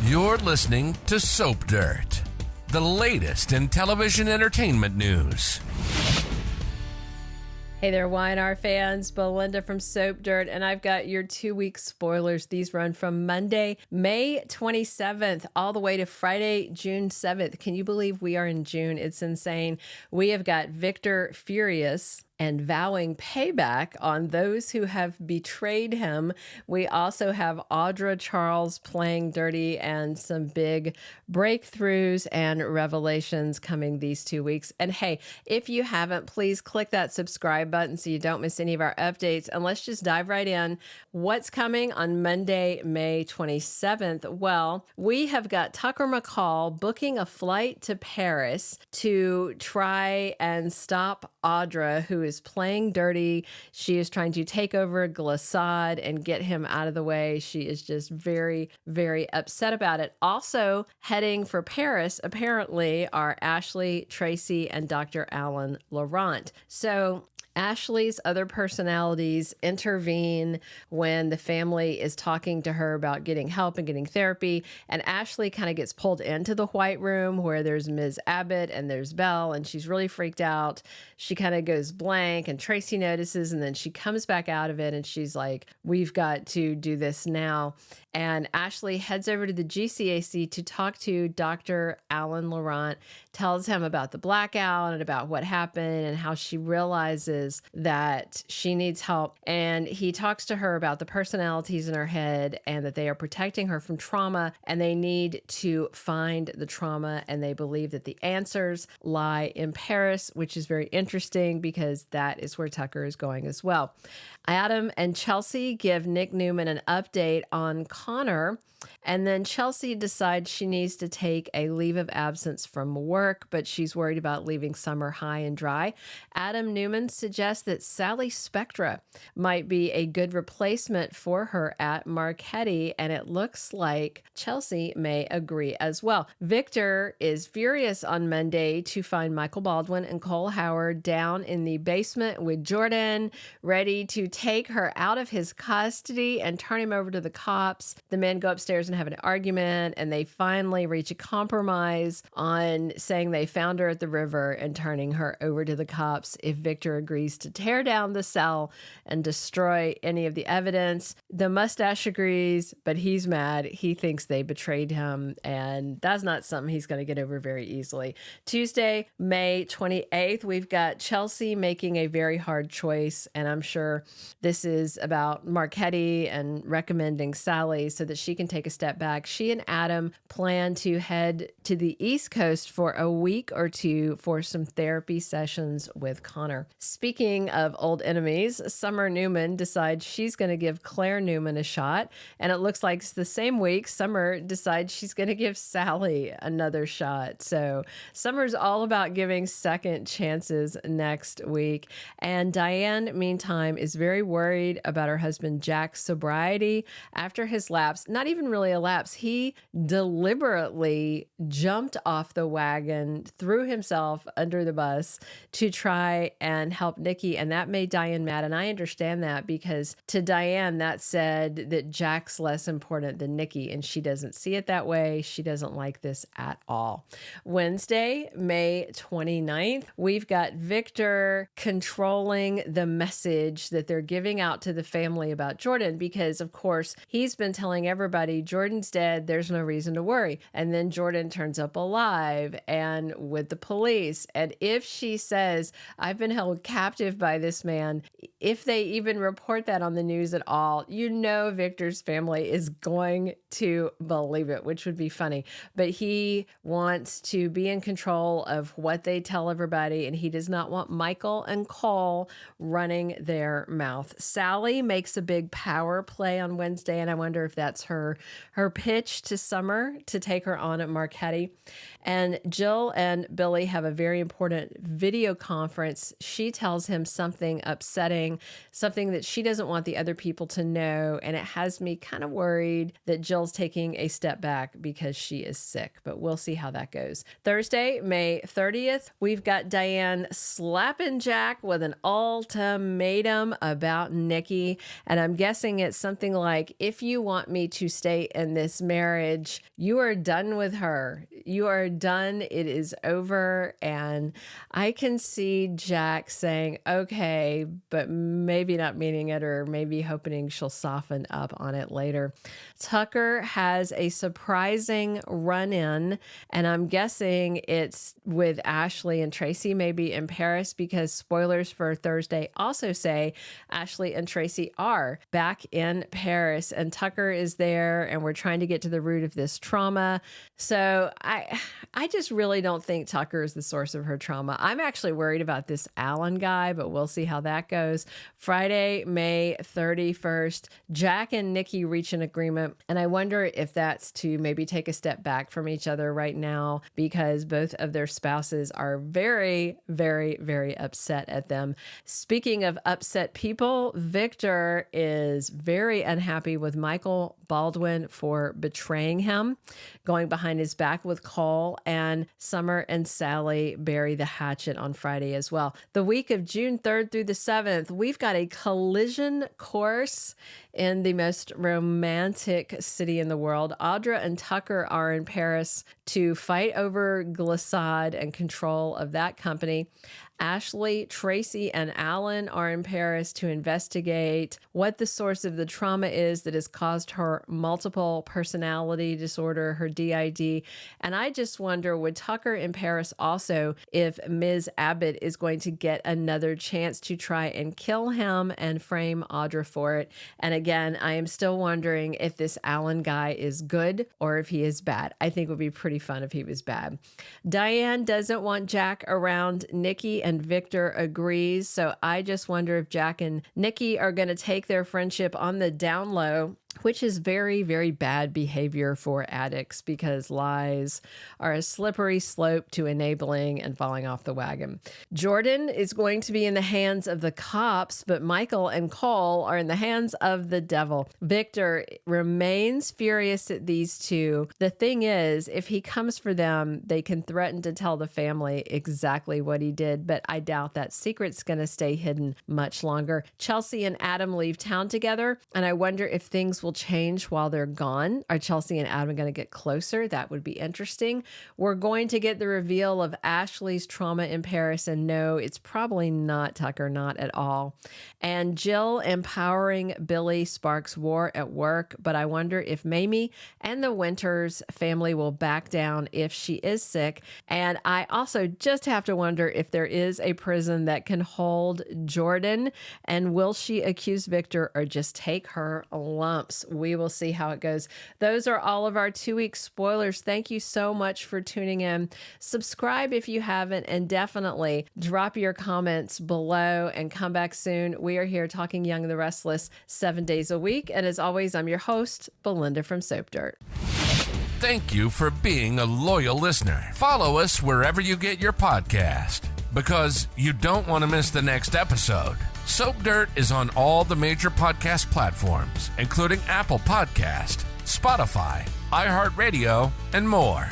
You're listening to Soap Dirt, the latest in television entertainment news. Hey there, Y&R fans. Belinda from Soap Dirt, and I've got your 2-week spoilers. These run from Monday, May 27th, all the way to Friday, June 7th. Can you believe we are in June? It's insane. We have got Victor furious and vowing payback on those who have betrayed him. We also have Audra Charles playing dirty and some big breakthroughs and revelations coming these 2 weeks. And hey, if you haven't, please click that subscribe button so you don't miss any of our updates. And let's just dive right in. What's coming on Monday, May 27th? Well, we have got Tucker McCall booking a flight to Paris to try and stop Audra, who is playing dirty. She is trying to take over Glissade and get him out of the way. She is just very, very upset about it. Also heading for Paris, apparently, are Ashley, Tracy, and Dr. Alan Laurent. So Ashley's other personalities intervene when the family is talking to her about getting help and getting therapy. And Ashley kind of gets pulled into the White Room where there's Ms. Abbott and there's Belle, and she's really freaked out. She kind of goes blank, and Tracy notices, and then she comes back out of it, and she's like, we've got to do this now. And Ashley heads over to the GCAC to talk to Dr. Alan Laurent, tells him about the blackout and about what happened and how she realizes that she needs help. And he talks to her about the personalities in her head and that they are protecting her from trauma, and they need to find the trauma. And they believe that the answers lie in Paris, which is very interesting because that is where Tucker is going as well. Adam and Chelsea give Nick Newman an update on Connor, and then Chelsea decides she needs to take a leave of absence from work, but she's worried about leaving Summer high and dry. Adam Newman suggests that Sally Spectra might be a good replacement for her at Marquette, and it looks like Chelsea may agree as well. Victor is furious on Monday to find Michael Baldwin and Cole Howard down in the basement with Jordan, ready to take her out of his custody and turn him over to the cops. The men go upstairs and have an argument, and they finally reach a compromise on saying they found her at the river and turning her over to the cops if Victor agrees to tear down the cell and destroy any of the evidence. The Mustache agrees, but he's mad. He thinks they betrayed him, and that's not something he's going to get over very easily. Tuesday, May 28th, we've got Chelsea making a very hard choice, and I'm sure this is about Marquette and recommending Sally so that she can take a step back. She and Adam plan to head to the East Coast for a week or two for some therapy sessions with Connor. Speaking of old enemies, Summer Newman decides she's going to give Claire Newman a shot, and it looks like it's the same week Summer decides she's going to give Sally another shot. So Summer's all about giving second chances next week. And Diane, meantime, is very worried about her husband Jack's sobriety after his lapse. Not even really a lapse. He deliberately jumped off the wagon, threw himself under the bus to try and help Nikki, and that made Diane mad. And I understand that because to Diane, that said that Jack's less important than Nikki, and she doesn't see it that way. She doesn't like this at all. Wednesday, May 29th, we've got Victor controlling the message that they're giving out to the family about Jordan because, of course, he's been telling everybody Jordan's dead. There's no reason to worry. And then Jordan turns up alive and with the police. And if she says, I've been held captive by this man, if they even report that on the news at all, you know Victor's family is going to believe it, which would be funny. But he wants to be in control of what they tell everybody, and he does not want Michael and Cole running their mouth. Sally makes a big power play on Wednesday, and I wonder if that's her pitch to Summer to take her on at Marquette. And Jill and Billy have a very important video conference. She tells tells him something upsetting, something that she doesn't want the other people to know. And it has me kind of worried that Jill's taking a step back because she is sick, but we'll see how that goes. Thursday, May 30th, we've got Diane slapping Jack with an ultimatum about Nikki. And I'm guessing it's something like, if you want me to stay in this marriage, you are done with her. You are done. It is over. And I can see Jack saying, okay, but maybe not meaning it, or maybe hoping she'll soften up on it later. Tucker has a surprising run-in, and I'm guessing it's with Ashley and Tracy, maybe in Paris, because spoilers for Thursday also say Ashley and Tracy are back in Paris, and Tucker is there, and we're trying to get to the root of this trauma. So I just really don't think Tucker is the source of her trauma. I'm actually worried about this Alan guy, but we'll see how that goes. Friday, May 31st, Jack and Nikki reach an agreement, and I wonder if that's to maybe take a step back from each other right now, because both of their spouses are very, very, very upset at them. Speaking of upset people, Victor is very unhappy with Michael Baldwin for betraying him, going behind his back with Cole, and Summer and Sally bury the hatchet on Friday as well. The week of June 3rd through the 7th, we've got a collision course in the most romantic city in the world. Audra and Tucker are in Paris to fight over glissade and control of that company. Ashley, Tracy, and Alan are in Paris to investigate what the source of the trauma is that has caused her multiple personality disorder, her DID. And I just wonder, with Tucker in Paris also, if Ms. Abbott is going to get another chance to try and kill him and frame Audra for it. And again, I am still wondering if this Alan guy is good or if he is bad. I think it would be pretty fun if he was bad. Diane doesn't want Jack around Nikki, and Victor agrees. So I just wonder if Jack and Nikki are going to take their friendship on the down low, which is very, very bad behavior for addicts, because lies are a slippery slope to enabling and falling off the wagon. Jordan is going to be in the hands of the cops, but Michael and Cole are in the hands of the devil. Victor remains furious at these two. The thing is, if he comes for them, they can threaten to tell the family exactly what he did, but I doubt that secret's going to stay hidden much longer. Chelsea and Adam leave town together, and I wonder if things will change while they're gone. Are Chelsea and Adam going to get closer? That would be interesting. We're going to get the reveal of Ashley's trauma in Paris, and no, it's probably not Tucker, not at all. And Jill empowering Billy sparks war at work, but I wonder if Mamie and the Winters family will back down if she is sick. And I also just have to wonder if there is a prison that can hold Jordan, and will she accuse Victor or just take her lumps? We will see how it goes. Those are all of our 2-week spoilers. Thank you so much for tuning in. Subscribe if you haven't, and definitely drop your comments below and come back soon. We are here talking Young and the Restless 7 days a week. And as always, I'm your host, Belinda from Soap Dirt. Thank you for being a loyal listener. Follow us wherever you get your podcast, because you don't want to miss the next episode. Soap Dirt is on all the major podcast platforms, including Apple Podcast, Spotify, iHeartRadio, and more.